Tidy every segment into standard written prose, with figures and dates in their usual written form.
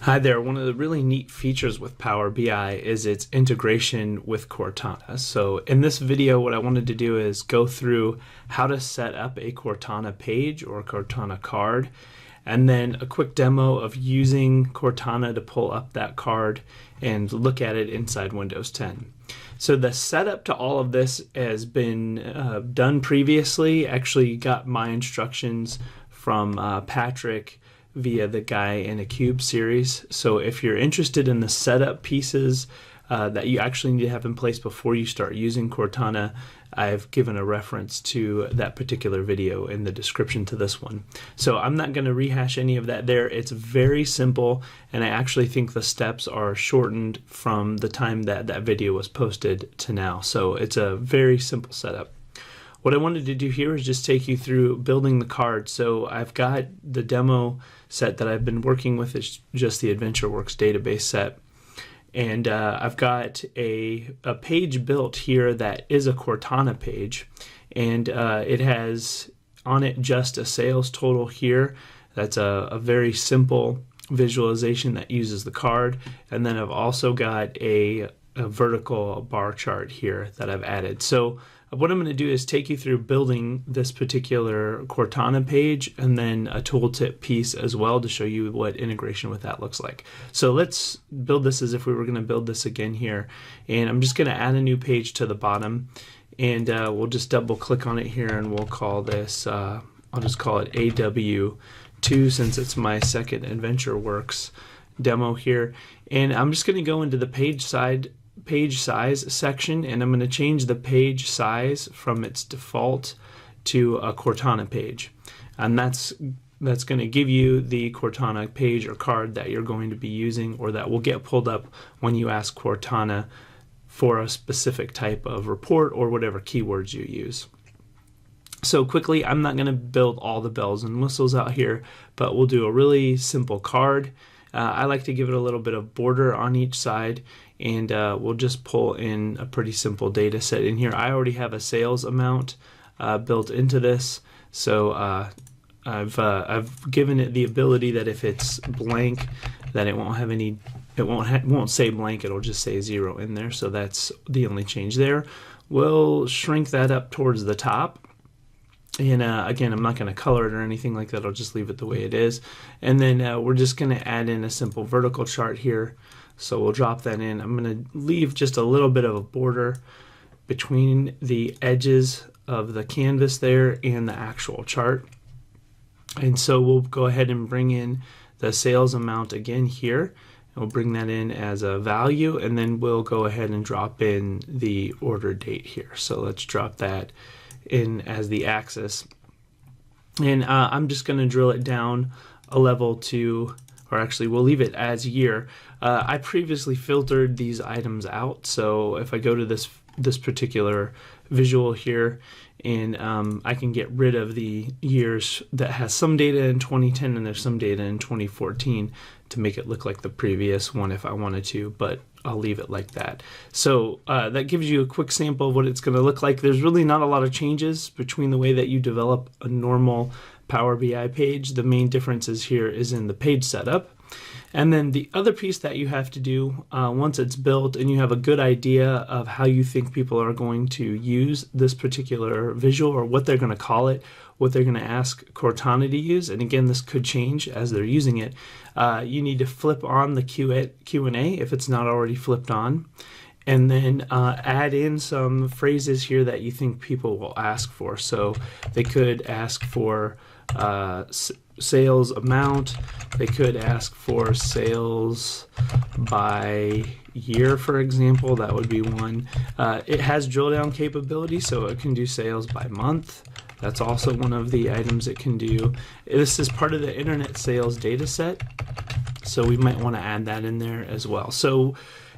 Hi there. One of the really neat features with Power BI is its integration with Cortana. So in this video, what I wanted to do is go through how to set up a Cortana page or Cortana card, and then a quick demo of using Cortana to pull up that card and look at it inside Windows 10. So the setup to all of this has been done previously. Actually got my instructions from Patrick via the Guy in a Cube series. So if you're interested in the setup pieces that you actually need to have in place before you start using Cortana, I've given a reference to that particular video in the description to this one. So I'm not going to rehash any of that there. It's very simple, and I actually think the steps are shortened from the time that that video was posted to now. So it's a very simple setup. What I wanted to do here is just take you through building the card. So I've got the demo set that I've been working with. It's just the AdventureWorks database set. And I've got a page built here that is a Cortana page. And it has on it just a sales total here. That's a very simple visualization that uses the card. And then I've also got a vertical bar chart here that I've added. So what I'm going to do is take you through building this particular Cortana page and then a tooltip piece as well to show you what integration with that looks like. So let's build this as if we were going to build this again here. And I'm just going to add a new page to the bottom, and we'll just double click on it here, and we'll call this, I'll just call it AW2 since it's my second AdventureWorks demo here. And I'm just going to go into the page size section, and I'm going to change the page size from its default to a Cortana page, and that's going to give you the Cortana page or card that you're going to be using, or that will get pulled up when you ask Cortana for a specific type of report or whatever keywords you use. So quickly, I'm not going to build all the bells and whistles out here, but we'll do a really simple card. I like to give it a little bit of border on each side, and we'll just pull in a pretty simple data set in here. I already have a sales amount built into this, so I've given it the ability that if it's blank, that it won't have any, it won't say blank, it'll just say 0 in there. So that's the only change there. We'll shrink that up towards the top. And again, I'm not going to color it or anything like that. I'll just leave it the way it is. And then we're just going to add in a simple vertical chart here. So we'll drop that in. I'm going to leave just a little bit of a border between the edges of the canvas there and the actual chart. And so we'll go ahead and bring in the sales amount again here. And we'll bring that in as a value, and then we'll go ahead and drop in the order date here. So let's drop that in as the axis, and I'm just going to drill it down a level to, or actually we'll leave it as year. I previously filtered these items out, so if I go to this particular visual here, and I can get rid of the years that has some data in 2010 and there's some data in 2014 to make it look like the previous one if I wanted to, but I'll leave it like that. So that gives you a quick sample of what it's going to look like. There's really not a lot of changes between the way that you develop a normal Power BI page. The main differences here is in the page setup. And then the other piece that you have to do once it's built and you have a good idea of how you think people are going to use this particular visual, or what they're going to call it, what they're going to ask Cortana to use, and again, this could change as they're using it, you need to flip on the Q&A if it's not already flipped on, and then add in some phrases here that you think people will ask for. So they could ask for sales amount, they could ask for sales by year, for example. That would be one. It has drill down capability, so it can do sales by month. That's also one of the items it can do. This is part of the internet sales data set, so we might want to add that in there as well. So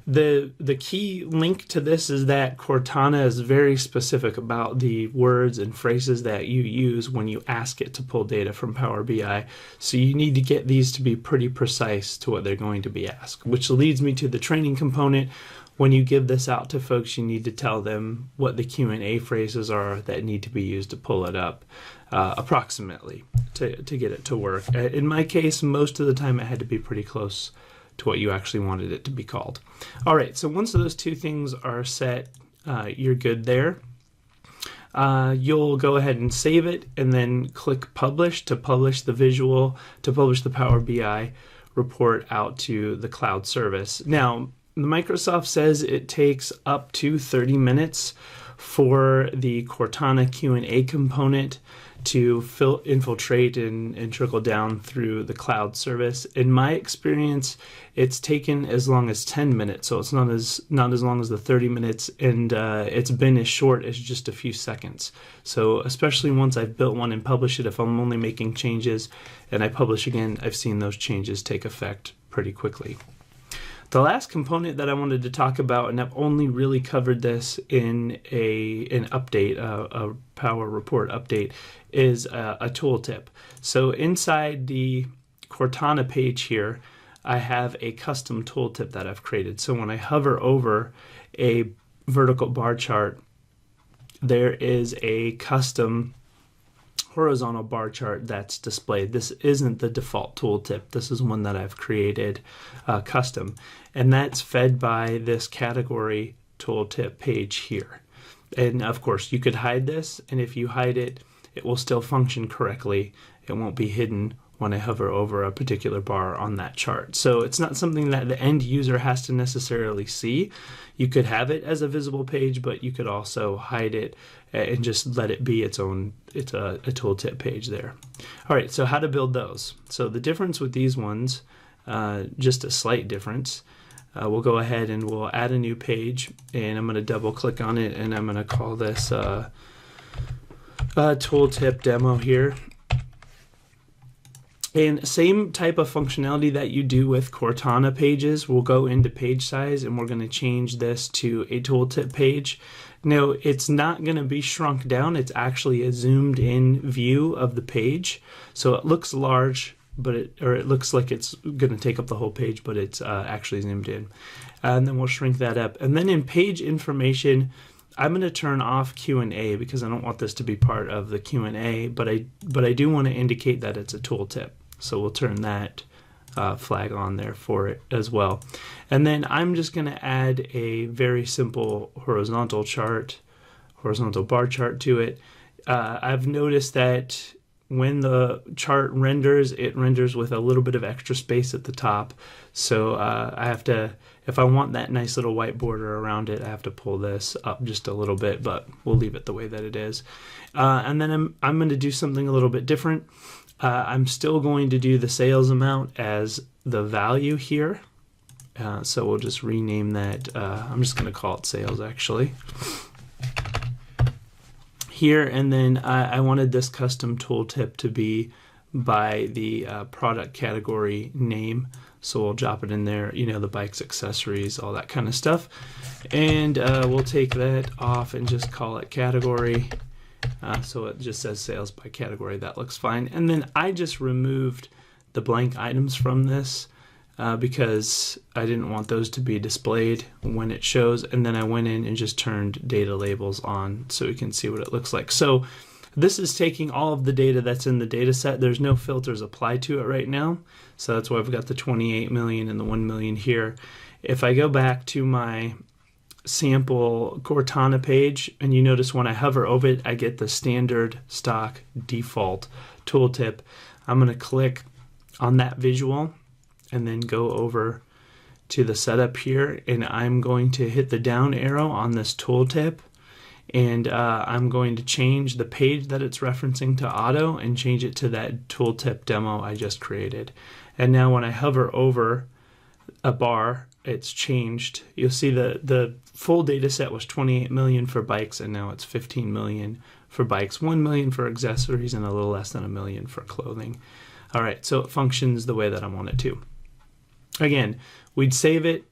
the key link to this is that Cortana is very specific about the words and phrases that you use when you ask it to pull data from Power BI. So you need to get these to be pretty precise to what they're going to be asked, which leads me to the training component. when you give this out to folks, you need to tell them what the Q&A phrases are that need to be used to pull it up approximately to get it to work. In my case, most of the time it had to be pretty close to what you actually wanted it to be called. All right, so once those two things are set, you're good there. You'll go ahead and save it and then click Publish to publish the visual, to publish the Power BI report out to the cloud service. Now, Microsoft says it takes up to 30 minutes for the Cortana Q&A component to infiltrate and trickle down through the cloud service. In my experience, it's taken as long as 10 minutes, so it's not as long as the 30 minutes, and it's been as short as just a few seconds. So especially once I've built one and published it, if I'm only making changes and I publish again, I've seen those changes take effect pretty quickly. The last component that I wanted to talk about, and I've only really covered this in an update, a Power Report update, is a tooltip. So inside the Cortana page here, I have a custom tooltip that I've created. So when I hover over a vertical bar chart, there is a custom horizontal bar chart that's displayed. This isn't the default tooltip. This is one that I've created custom, and that's fed by this category tooltip page here. And of course you could hide this, and if you hide it, it will still function correctly. It won't be hidden when I hover over a particular bar on that chart. So it's not something that the end user has to necessarily see. You could have it as a visible page, but you could also hide it and just let it be it's a tooltip page there. All right, so how to build those. So the difference with these ones, just a slight difference. We'll go ahead and we'll add a new page, and I'm going to double click on it, and I'm going to call this tooltip demo here. And same type of functionality that you do with Cortana pages. We'll go into page size, and we're going to change this to a tooltip page. Now, it's not going to be shrunk down. It's actually a zoomed in view of the page. So it looks large, but it looks like it's going to take up the whole page, but it's actually zoomed in. And then we'll shrink that up. And then in page information, I'm going to turn off Q&A because I don't want this to be part of the Q&A, but I do want to indicate that it's a tooltip. So we'll turn that flag on there for it as well. And then I'm just going to add a very simple horizontal bar chart to it. I've noticed that when the chart renders, it renders with a little bit of extra space at the top. So I have to, if I want that nice little white border around it, I have to pull this up just a little bit, but we'll leave it the way that it is. And then I'm going to do something a little bit different. I'm still going to do the sales amount as the value here. So we'll just rename that. I'm just going to call it sales actually. Here, and then I wanted this custom tooltip to be by the product category name. So we'll drop it in there, you know, the bikes, accessories, all that kind of stuff. And we'll take that off and just call it category. So it just says sales by category. That looks fine. And then I just removed the blank items from this because I didn't want those to be displayed when it shows. And then I went in and just turned data labels on so we can see what it looks like. So this is taking all of the data that's in the data set. There's no filters applied to it right now. So that's why I've got the 28 million and the 1 million here. If I go back to my sample Cortana page, and you notice when I hover over it, I get the standard stock default tooltip. I'm going to click on that visual and then go over to the setup here, and I'm going to hit the down arrow on this tooltip, and I'm going to change the page that it's referencing to auto and change it to that tooltip demo I just created. And now when I hover over a bar, it's changed. You'll see the full data set was 28 million for bikes, and now it's 15 million for bikes, 1 million for accessories, and a little less than 1 million for clothing. All right, so it functions the way that I want it to. Again, we'd save it,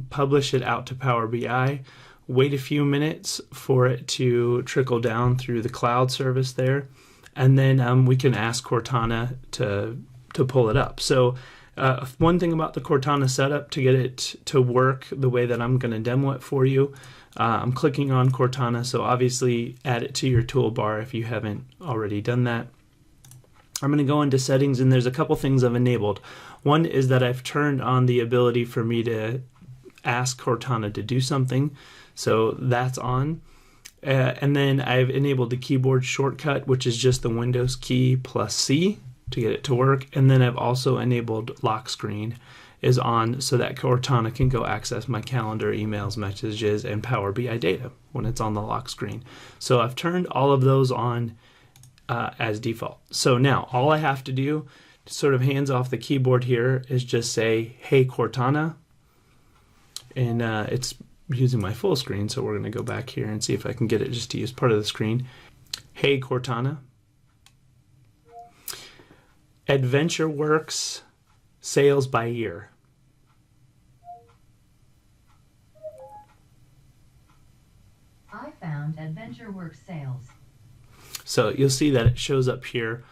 publish it out to Power BI, wait a few minutes for it to trickle down through the cloud service there, and then we can ask Cortana to pull it up. So One thing about the Cortana setup, to get it to work the way that I'm going to demo it for you, I'm clicking on Cortana, so obviously add it to your toolbar if you haven't already done that. I'm going to go into settings, and there's a couple things I've enabled. One is that I've turned on the ability for me to ask Cortana to do something, so that's on. And then I've enabled the keyboard shortcut, which is just the Windows key plus C to get it to work. And then I've also enabled lock screen is on so that Cortana can go access my calendar, emails, messages, and Power BI data when it's on the lock screen. So I've turned all of those on as default. So now all I have to do, sort of hands off the keyboard here, is just say, "Hey Cortana," and it's using my full screen, so we're going to go back here and see if I can get it just to use part of the screen. "Hey Cortana, AdventureWorks sales by year." I found AdventureWorks sales. So you'll see that it shows up here.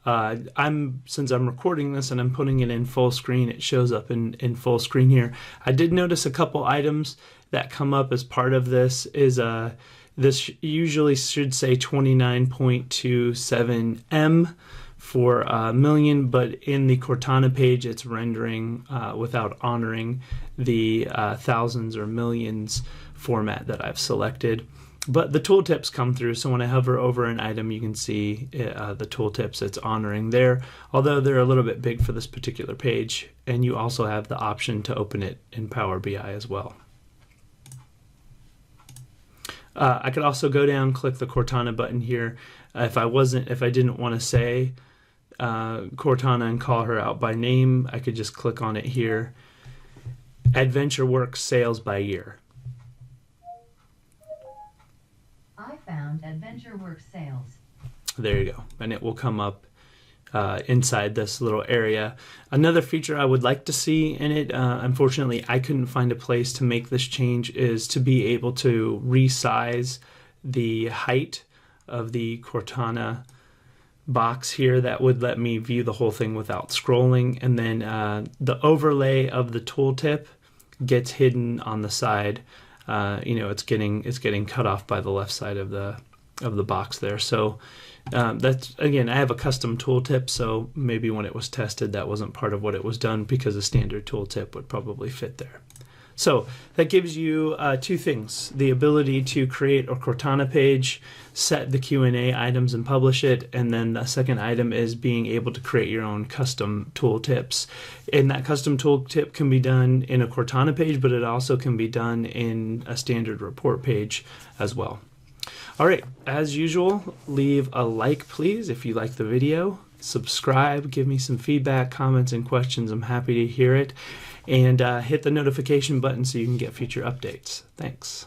Since I'm recording this and I'm putting it in full screen, it shows up in full screen here. I did notice a couple items that come up as part of this. This usually should say 29.27 M for million, but in the Cortana page it's rendering without honoring the thousands or millions format that I've selected. But the tooltips come through, so when I hover over an item, you can see the tooltips it's honoring there, although they're a little bit big for this particular page, and you also have the option to open it in Power BI as well. I could also go down, click the Cortana button here. If I didn't want to say Cortana and call her out by name, I could just click on it here. AdventureWorks sales by year. I found AdventureWorks sales. There you go, and it will come up inside this little area. Another feature I would like to see in it, unfortunately I couldn't find a place to make this change, is to be able to resize the height of the Cortana box here. That would let me view the whole thing without scrolling, and then the overlay of the tooltip gets hidden on the side. It's getting cut off by the left side of the box there. So that's, again, I have a custom tooltip, so maybe when it was tested that wasn't part of what it was done, because a standard tooltip would probably fit there. So that gives you two things: the ability to create a Cortana page, set the Q&A items and publish it, and then the second item is being able to create your own custom tooltips. And that custom tooltip can be done in a Cortana page, but it also can be done in a standard report page as well. All right, as usual, leave a like please if you like the video. Subscribe, give me some feedback, comments, and questions. I'm happy to hear it. And hit the notification button so you can get future updates. Thanks.